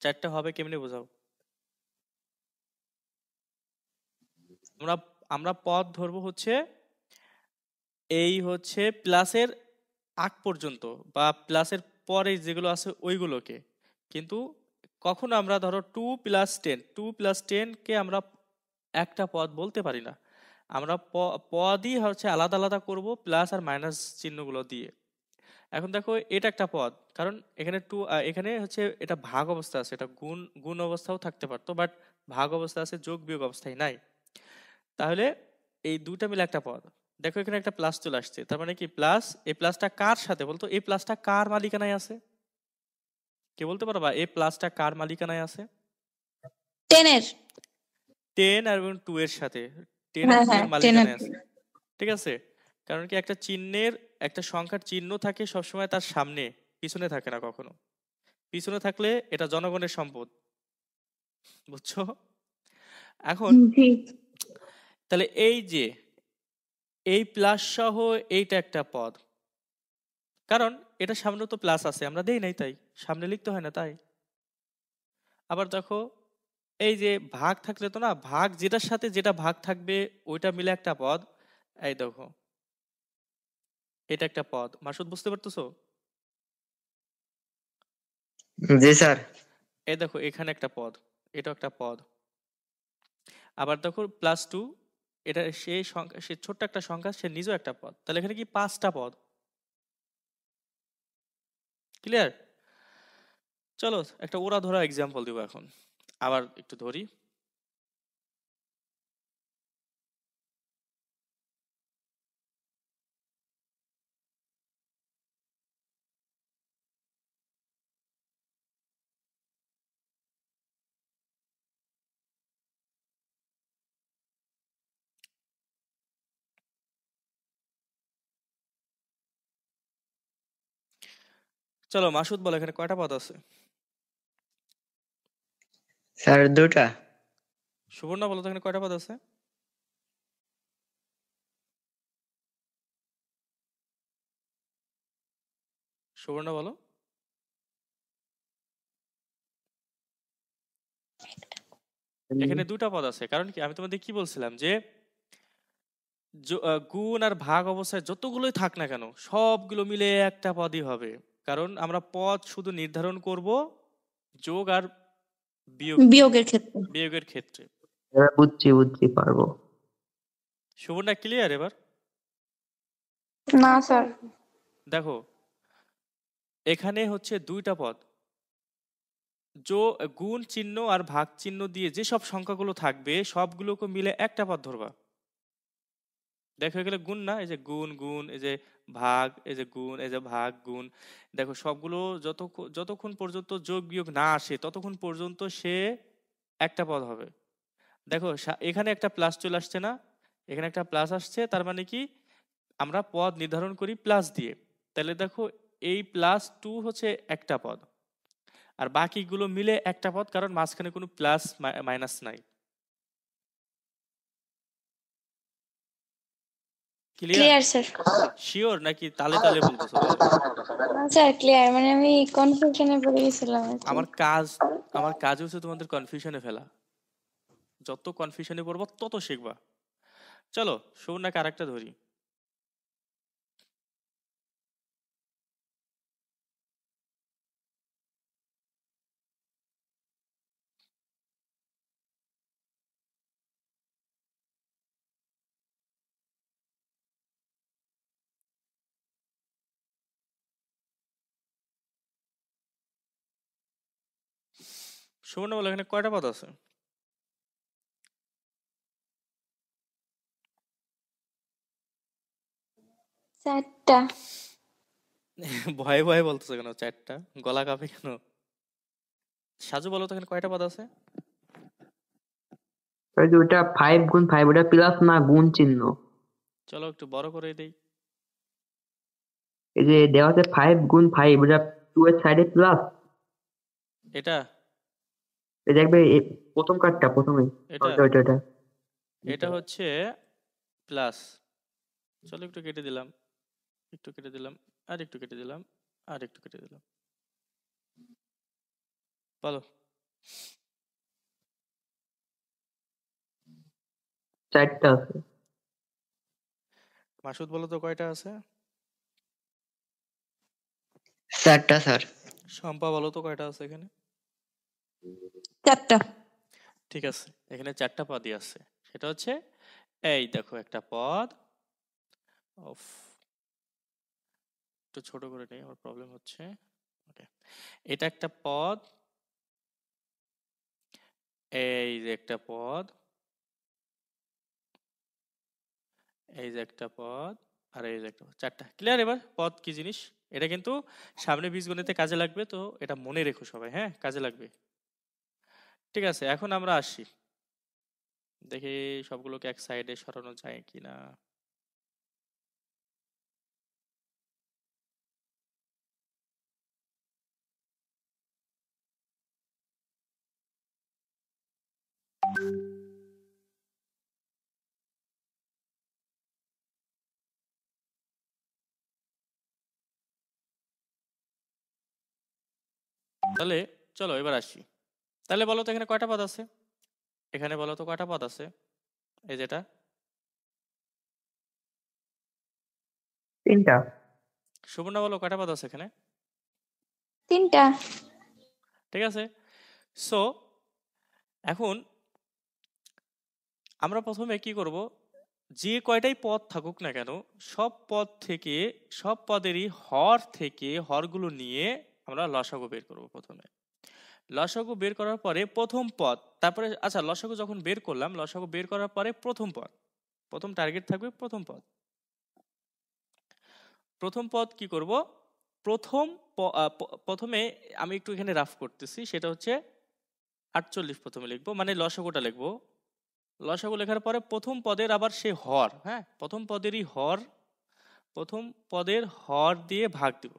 চারটা হবে কেমনে বোঝাও। আমরা আমরা পদ ধরবো হচ্ছে এই হচ্ছে প্লাসের আগ পর্যন্ত বা প্লাসের পরে যেগুলো আছে ওইগুলোকে, কিন্তু কখনো আমরা ধরো 2+10 কে আমরা একটা পদ বলতে পারি না। আমরা পদই হচ্ছে আলাদা আলাদা করব প্লাস আর মাইনাস চিহ্নগুলো দিয়ে। এখন দেখো এটা একটা পদ, কারণ এখানে এখানে হচ্ছে এটা ভাগ অবস্থা আছে, এটা গুণ গুণ অবস্থাও থাকতে পারতো, বাট ভাগ অবস্থা আছে, যোগ বিয়োগ অবস্থায় নাই। তাহলে এই দুটা মিলে একটা পদ। দেখো এখানে একটা প্লাস চলে আসছে, তার মানে কি প্লাস, এই প্লাসটা কার সাথে বলতো, এই প্লাসটা কার মালিকানায় আছে? কে বলতে পারবা এই প্লাসটা কার মালিকানায় আছে? 10 এর। 10 আর 2 এর সাথে, 10 আর হ্যাঁ 2 হ্যাঁ এর 10 এর। মালিকানায় আছে। ঠিক আছে, কারণ কি একটা চিহ্নের, একটা সংখ্যার চিহ্ন থাকে সবসময় তার সামনে, পিছনে থাকে না কখনো। পিছনে থাকলে এটা জনগণের সম্পদ, বুঝছো? এখন জি তাহলে এই যে এই প্লাস সহ এইটা একটা পদ, কারণ এটা সামনে তো প্লাস আছে, আমরা দেই নাই তাই সামনে লিখতে হয় না তাই। আবার দেখো এই যে ভাগ থাকলে তো না, ভাগ যেটার সাথে যেটা ভাগ থাকবে ওইটা মিলে একটা পদ। এই দেখো এটা একটা পদ, মাসুদ বুঝতে পারতেছো? জি স্যার। এই দেখো এখানে একটা পদ, এটাও একটা পদ। আবার দেখো +2, এটা সেই সংখ্যা, সে ছোট্ট একটা সংখ্যা, সে নিজেও একটা পদ, তাহলে এখানে কি 5টা পদ। ক্লিয়ার? চলো একটা ওরা ধরা এক্সাম্পল দিব এখন, আবার একটু ধরি। চলো মাসুদ বলো এখানে কয়টা পদ আছে? স্যার 2টা। সুবর্ণা বলো তো এখানে কয়টা পদ আছে? সুবর্ণা বলো। এখানে 2টা পদ আছে, কারণ কি আমি তোমাদের কি বলছিলাম যে গুণ আর ভাগ অবস্থায় যতগুলোই থাক না কেন সবগুলো মিলে একটা পদই হবে, কারণ আমরা পদ শুধু নির্ধারণ করব যোগ আর বিয়োগ দিয়ে, বিয়োগের ক্ষেত্রে। বিয়োগের ক্ষেত্রে। এবার বুঝছি বুঝছি পারবো। সুবর্ণা ক্লিয়ার এবার? না স্যার। দেখো এখানে হচ্ছে 2টা পদ, গুণ চিহ্ন আর ভাগ চিহ্ন দিয়ে যে সব সংখ্যাগুলো থাকবে সবগুলোকে মিলে একটা পদ ধরবা। দেখো এগুলো গুণ না, এই যে গুণ গুণ, এই যে ভাগ, এই যে গুণ, এই যে ভাগ গুণ। দেখো সবগুলো যতক্ষণ পর্যন্ত যোগ বিয়োগ না আসে ততক্ষণ পর্যন্ত সে একটা পদ হবে। দেখো এখানে একটা প্লাস চলে আসছে না, এখানে একটা প্লাস আসছে, তার মানে কি আমরা পদ নির্ধারণ করি প্লাস দিয়ে। তাহলে দেখো এই +2 হচ্ছে একটা পদ, আর বাকিগুলো মিলে একটা পদ, কারণ মাঝখানে কোনো প্লাস মাইনাস নাই। ক্লিয়ার? Clear sir. শিওর নাকি তালে তালে বলতেছো বলো? না স্যার ক্লিয়ার, মানে আমি কনফিউশনে পড়ে গেছিলাম আর কি। আমার কাজ, আমার কাজ হচ্ছে তোমাদের কনফিউশনে ফেলা। যত কনফিউশনে পড়বো তত শিখবা। চলো সুবর্ণাকে আরেকটা ধরি। সুবর্ণা বলো এখানে কয়টা পদ আছে? চারটা। ভয়ে ভয়ে বলতেছো কেন? 4টা? গলা কাঁপে কেন? সাজু বলো তো এখানে কয়টা পদ আছে? ওই যে ওটা 5 × 5, ওটা প্লাস না গুণ চিহ্ন। চলো একটু বড় করে দেই। এই যে দেওয়া আছে 5 × 5, ওটা 2 এর সাইডে প্লাস। এটা এই দেখবে প্রথম কার্ডটা প্রথমে, এটা ওটা ওটা ওটা। এটা হচ্ছে প্লাস। চলো একটু কেটে দিলাম, একটু কেটে দিলাম, আর একটু কেটে দিলাম, আর একটু কেটে দিলাম। বলো। 4টা আছে। মাসুদ বলো তো কয়টা আছে? 4টা স্যার। শম্পা বলো তো কয়টা আছে এখানে? 4টা। ঠিক আছে, এখানে 4টা পদই আছে। সেটা হচ্ছে এই দেখো একটা পদ। অফ, একটু ছোট করে নেই, আমার প্রবলেম হচ্ছে। ওকে, এটা একটা পদ, এই যে একটা পদ, এই যে একটা পদ, আর এই যে একটা পদ। 4টা। ক্লিয়ার এবার পদ কি জিনিস? এটা কিন্তু সামনে বীজগণিতে কাজে লাগবে, তো এটা মনে রেখো সবাই, হ্যাঁ কাজে লাগবে। ঠিক আছে, এখন আমরা আসি, দেখি সবগুলোকে এক সাইডে সরানো যায় কিনা। তাহলে চলো এবার আসি। তাহলে বলো তো এখানে কয়টা পদ আছে? এখানে বলো তো কয়টা পদ আছে? এই যেটা 3টা। সুবর্ণা বলো কয়টা পদ আছে এখানে? 3টা। ঠিক আছে। সো এখন আমরা প্রথমে কি করব, যে কয়টাই পদ থাকুক না কেন সব পদ থেকে, সব পদেরই হর থেকে হরগুলো নিয়ে আমরা লসাগু বের করব প্রথমে। লসাগু বের করার পরে প্রথম পদ, তারপরে আচ্ছা লসাগু যখন বের করলাম, লসাগু বের করার পরে প্রথম পদ, প্রথম টার্গেট থাকবে প্রথম পদ। প্রথম পদ কি করব, প্রথমে আমি একটু এখানে রাফ করতেছি, সেটা হচ্ছে 48 প্রথমে লিখবো, মানে লসাগুটা লিখবো। লসাগু লেখার পরে প্রথম পদের আবার সে হর, হ্যাঁ প্রথম পদেরই হর, প্রথম পদের হর দিয়ে ভাগ দিব।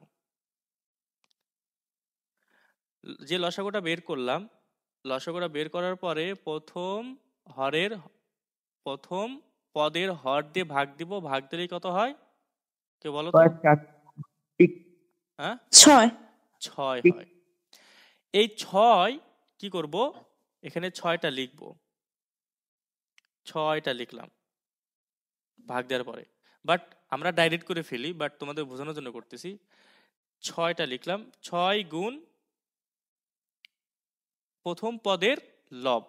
যে লসাগুটা বের করলাম, লসাগুটা বের করার পরে প্রথম পদের হর দিয়ে ভাগ দিব, ভাগ দিলেই কত হয় কে বলো তো? 6 হ্যাঁ 6 6 হয়। এই 6 কি করব, এখানে 6টা লিখবো, 6টা লিখলাম ভাগ দেওয়ার পরে। বাট আমরা ডাইরেক্ট করে ফেলি, বাট তোমাদের বোঝানোর জন্য করতেছি। 6টা লিখলাম, 6 গুণ প্রথম পদের লব।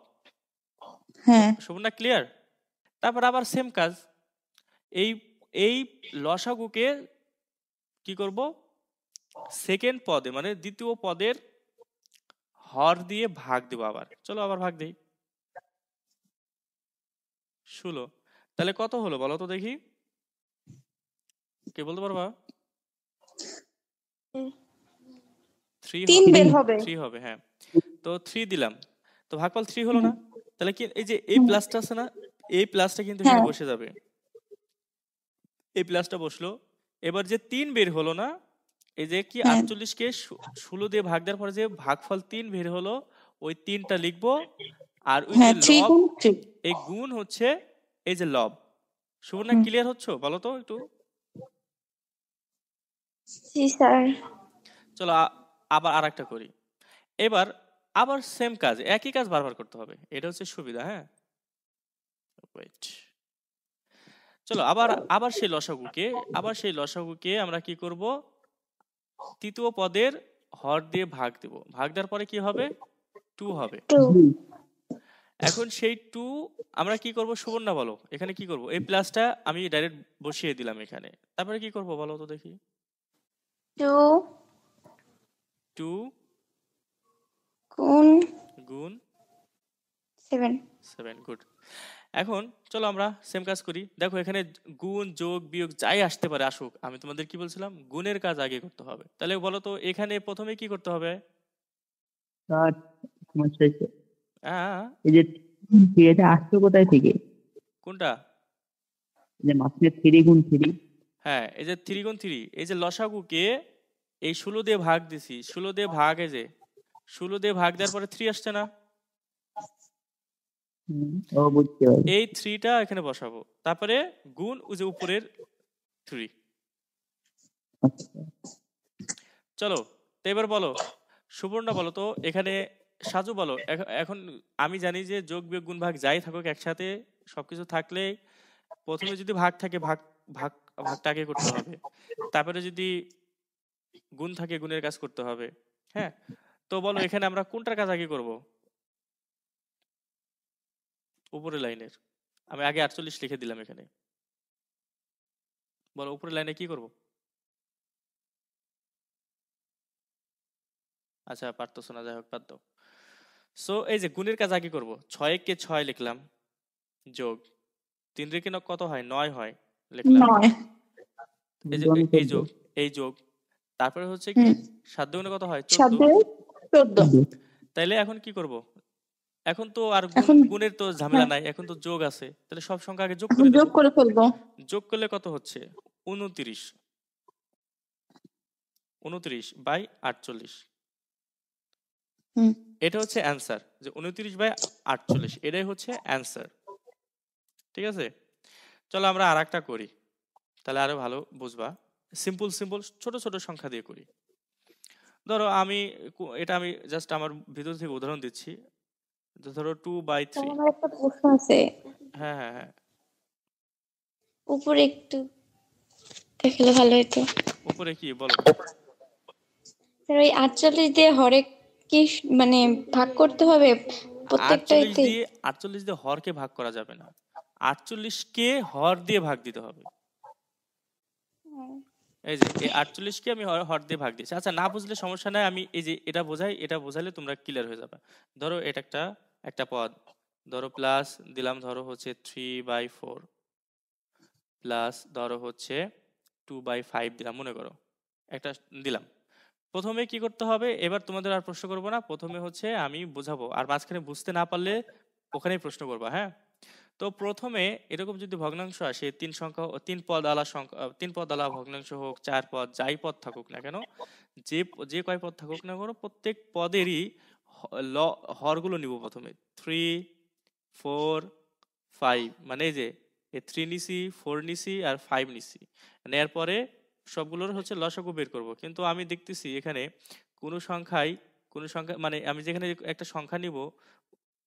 হ্যাঁ সুবর্ণা ক্লিয়ার? তারপর আবার সেম কাজ, এই এই লসাগুকে কি করব, সেকেন্ড পদে মানে দ্বিতীয় পদের হর দিয়ে ভাগ দেব আবার। চলো আবার ভাগ দেই, 16। তাহলে কত হলো বলো তো দেখি, কে বলতে পারবা? 3 3 হবে, বের হবে 3 হবে, হ্যাঁ। তো 3 দিলাম, তো ভাগফল 3 হলো না? তাহলে কি এই যে এই প্লাসটা আছে না, এই প্লাসটা কিন্তু এখানে হ্যাঁ বসে যাবে, এই প্লাসটা বসলো। এবার যে 3 বের হলো না, এই যে কি হ্যাঁ 48কে 16 দিয়ে ভাগ দেওয়ার পরে যে ভাগফল 3 বের হলো, ওই 3টা লিখবো। আর ওই যে হ্যাঁ 3 লব, গুণ 3 এই গুণ হচ্ছে এই যে লব। সুবর্ণা ক্লিয়ার হচ্ছে বলো তো একটু? জি স্যার। চলো আবার আরেকটা করি। এবার আবার সেম কাজ, একই কাজ বারবার করতে হবে, এটা হচ্ছে সুবিধা। হ্যাঁ ওয়েট, চলো আবার আবার সেই লসাগুকে আমরা কি করব, তৃতীয় পদের হর দিয়ে ভাগ দেব, ভাগ দেওয়ার পরে কি হবে, 2 হবে। 2। এখন সেই 2 আমরা কি করব সুবর্ণা বলো, এখানে কি করব, এই প্লাসটা আমি ডাইরেক্ট বসিয়ে দিলাম এখানে, তারপরে কি করব বলো তো দেখি। 2 2 গুণ গুণ 7। 7, গুড। এখন চলো আমরা সেম কাজ করি। দেখো এখানে গুণ যোগ বিয়োগ যাই আসতে পারে আসুক, আমি তোমাদের কি বলছিলাম, গুণের কাজ আগে করতে হবে। তাহলে বলো তো এখানে প্রথমে কি করতে হবে? স্যার তোমার শেষে হ্যাঁ এই যে এটা আসছে কোথায় থেকে? কোনটা? এই যে মাঝখানে 3 গুণ 3। হ্যাঁ এই যে 3 গুণ 3, এই যে লসাগুকে এই 16 দিয়ে ভাগ দিছি, 16 দিয়ে ভাগ, এই যে 16 দিয়ে ভাগ দেওয়ার পরে 3 আসছে না, ও বুঝতে পারি। এই 3টা এখানে বসাবো, তারপরে গুণ ওই যে উপরের 3। আচ্ছা চলো তো এবার বলো সুবর্ণা বলো তো এখানে, সাজু বলো এখন আমি জানি যে যোগ বিয়োগ গুণ ভাগ যাই থাকুক একসাথে সবকিছু থাকলে প্রথমে যদি ভাগ থাকে ভাগ ভাগ ভাগটা আগে করতে হবে, তারপরে যদি গুণ থাকে গুণের কাজ করতে হবে। হ্যাঁ তো বলো এখানে আমরা কোনটার কাজ আগে করব? উপরের লাইনের, আমি আগে 48 লিখে দিলাম এখানে, বলো উপরের লাইনে কি করব? আচ্ছা পারতো না, যাই হোক বাদ দাও। সো এই যে গুণের কাজ আগে করব, 6 কে 6 লিখলাম, যোগ 3 রে কিনা কত হয়, 9 হয়, লিখলাম। 9 এই যে এই যোগ, এই যোগ, তারপরে হচ্ছে কি 7 দুগুণে কত হয়, 7 14। দিয়ে 14 তাইলে এখন কি করব, এখন তো আর এখন গুণের তো ঝামেলা হ্যাঁ নাই, এখন তো যোগ আছে, তাহলে সব সংখ্যা আগে যোগ এখন করে দেব। যোগ করে ফেলবো যোগ করলে কত হচ্ছে, 29, 29/48। হুম এটা হচ্ছে অ্যান্সার, যে 29/48 এটাই হচ্ছে অ্যান্সার। ঠিক আছে, চলো আমরা আর একটা করি, তাহলে আরো ভালো বুঝবা। সিম্পল ছোট ছোট সংখ্যা দিয়ে করি। ধরো আমি এটা আমি জাস্ট আমার ভিতর থেকে উদাহরণ দিচ্ছি। তো ধরো 2/3। স্যার আমার একটা প্রশ্ন আছে, হ্যাঁ হ্যাঁ হ্যাঁ, উপরে একটু দেখলে ভালো হতো। উপরে কি বলো? স্যার ওই 48 দিয়ে হরেক কি মানে ভাগ করতে হবে প্রত্যেকটা 48 ইতে? দিয়ে 48 দিয়ে হরকে ভাগ করা যাবে না, 48 কে হর দিয়ে ভাগ দিতে হবে। এই যে এই 48 কে আমি হর দিয়ে ভাগ দিয়েছি। আচ্ছা, না বুঝলে সমস্যা নাই, আমি এই যে এটা বোঝাই, এটা বোঝালে তোমরা ক্লিয়ার হয়ে যাবে। ধরো এটা একটা পদ, ধরো প্লাস দিলাম, ধরো হচ্ছে 3/4 প্লাস ধরো হচ্ছে 2/5 দিলাম, মনে করো একটা দিলাম। প্রথমে কি করতে হবে, এবার তোমাদের আর প্রশ্ন করবো না, প্রথমে হচ্ছে আমি বোঝাবো, আর মাঝখানে বুঝতে না পারলে ওখানেই প্রশ্ন করবা। হ্যাঁ, তো প্রথমে এরকম যদি ভগ্নাংশ আসে, তিন পদ আলা ভগ্নাংশ হোক, 4 পদ, যাই পদ থাকুক না কেন, যে যে কয় পদ থাকুক না কেন, প্রত্যেক পদেরই হরগুলো নিব প্রথমে। 3, 4, 5, মানে এই যে 3 নিছি, 4 নিছি আর 5 নিছি, নেয়ার পরে সবগুলোর হচ্ছে লসাগু বের করব। কিন্তু আমি দেখতেছি এখানে কোনো সংখ্যা মানে আমি যেখানে একটা সংখ্যা নিব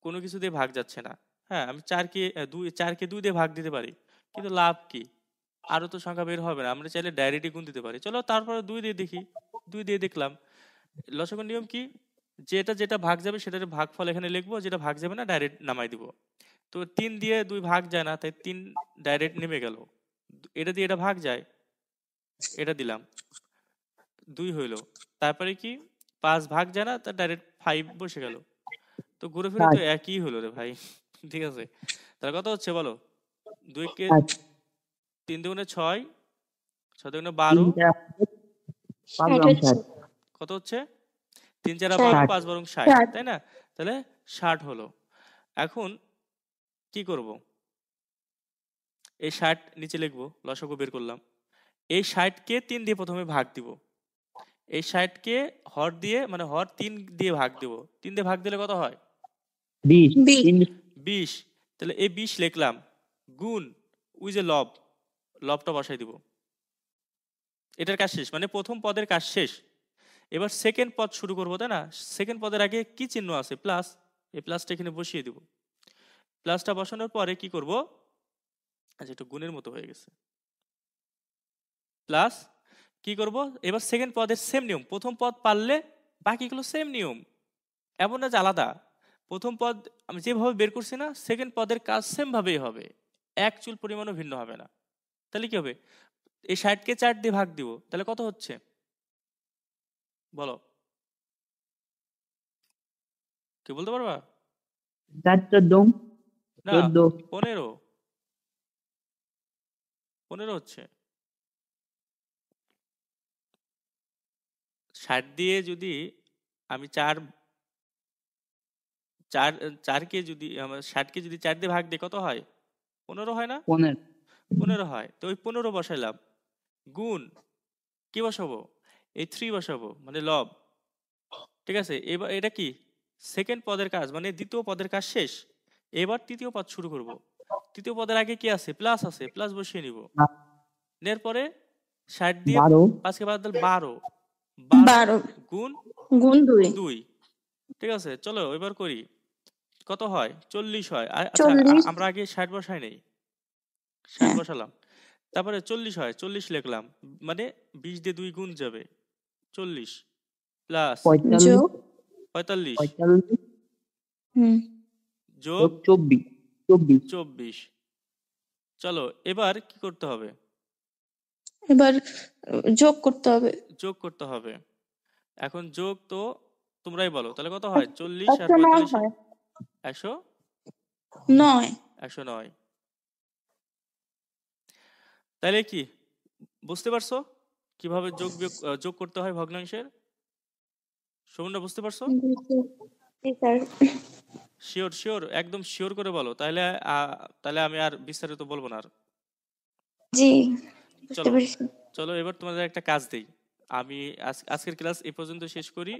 কোনো কিছু দিয়ে ভাগ যাচ্ছে না। হ্যাঁ, আমি 4কে 2 দিয়ে ভাগ দিতে পারি, কিন্তু লাভ কি? আরো তো সংখ্যা বের হবে না, আমরা চাইলে ডাইরেক্টই গুণ দিতে পারি। চলো তারপরে 2 দিয়ে দেখি। 2 দিয়ে দেখলাম। লসাগুর নিয়ম কি? যেটা যেটা ভাগ যাবে সেটার ভাগফল এখানে লিখবো, যেটা ভাগ যাবে না ডাইরেক্ট নামাই দিব। তো 3 দিয়ে 2 ভাগ যায় না, তাই 3 ডাইরেক্ট নেমে গেল। এটা দিয়ে এটা ভাগ যায়, এটা দিলাম, 2 হইলো। তারপরে কি 5 ভাগ যায় না, তার ডাইরেক্ট 5 বসে গেল। তো ঘুরে ফিরে তো একই হলো রে ভাই। ঠিক আছে, তাহলে কত হচ্ছে বলো? 2 কে 3 দুগুণে 6, 6 দুগুণে 12, কত হচ্ছে? 3 4 12, 5 বরং 60, তাই না? তাহলে 60 হলো। এখন কি করব? এই 60 নিচে লিখবো, লসাগু বের করলাম। এই 60 কে 3 দিয়ে প্রথমে ভাগ দিব। এই 60 কে হর দিয়ে, মানে হর 3 দিয়ে ভাগ দিব। 3 দিয়ে ভাগ দিলে কত হয়? 20। তাহলে এই 20 লিখলাম, গুণ ওই যে লবটা বসাই দিব। এটার কাজ শেষ, মানে প্রথম পদের কাজ শেষ। এবার সেকেন্ড পদ শুরু করবো, তাই না? সেকেন্ড পদের আগে কি চিহ্ন আছে? প্লাস। এই প্লাসটা এখানে বসিয়ে দিব। প্লাসটা বসানোর পরে কি করব? আচ্ছা, একটু গুণের মতো হয়ে গেছে। প্লাস কি করব? এবার সেকেন্ড পদের সেম নিয়ম, প্রথম পদ পারলে বাকিগুলো সেম নিয়ম, এমন না যে আলাদা। প্রথম পদ আমি যেভাবে বের করছি না, সেকেন্ড পদের কাজ সেম ভাবেই হবে, এক চুল পরিমাণও ভিন্ন হবে না। তাহলে কি হবে? এই 60 কে 4 দিয়ে ভাগ দিব, তাহলে কত হচ্ছে বলো? কি বলতে পারবা? 4 14 না, 14 15 হচ্ছে। 60 দিয়ে যদি আমি 4কে যদি 60কে যদি 4 দিয়ে ভাগ দিই, কত হয়? 15 হয় না? 15 15 হয়। তো ওই 15 বসাইলাম, গুণ কি বসাবো? এই 3 বসাবো, মানে লব। ঠিক আছে, এবার এটা কি সেকেন্ড পদের কাজ, মানে দ্বিতীয় পদের কাজ শেষ। এবার তৃতীয় পদ শুরু করব। তৃতীয় পদের আগে কি আছে? প্লাস আছে, প্লাস বসিয়ে নিব। এর পরে 60 দিয়ে 5কে বাদ দিলে 12, 12 গুণ গুণ 2 2। ঠিক আছে, চলো এবার করি। কত হয়? 40 হয়। আচ্ছা, 40 আমরা আগে 60 বসাই নেই, 60 হ্যাঁ বসালাম, তারপরে 40 হয়, 40 লিখলাম, মানে 20 দিয়ে 2 গুণ যাবে, 40 প্লাস 45 যোগ 45 45 হুম যোগ 24 24। চলো এবার কি করতে হবে? এবার যোগ করতে হবে। যোগ করতে হবে। এখন যোগ তো তোমরাই বলো, তাহলে কত হয়? 40 আর 45, 100, 9 109। তাইলে কি বুঝতে পারছো কিভাবে যোগ করতে হয় ভগ্নাংশের? সৌম্য, বুঝতে পারছো? জি স্যার। শিওর শিওর, একদম শিওর করে বলো, তাহলে তাহলে আমি আর বিস্তারিত বলবো না আর। জি বুঝতে চলো পেরেছি। চলো এবার তোমাদের একটা কাজ দেই। আমি আজকের ক্লাস এই পর্যন্ত শেষ করি,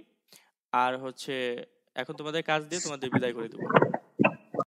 আর হচ্ছে এখন তোমাদের কাজ দিয়ে তোমাদের বিদায় করে দেবো।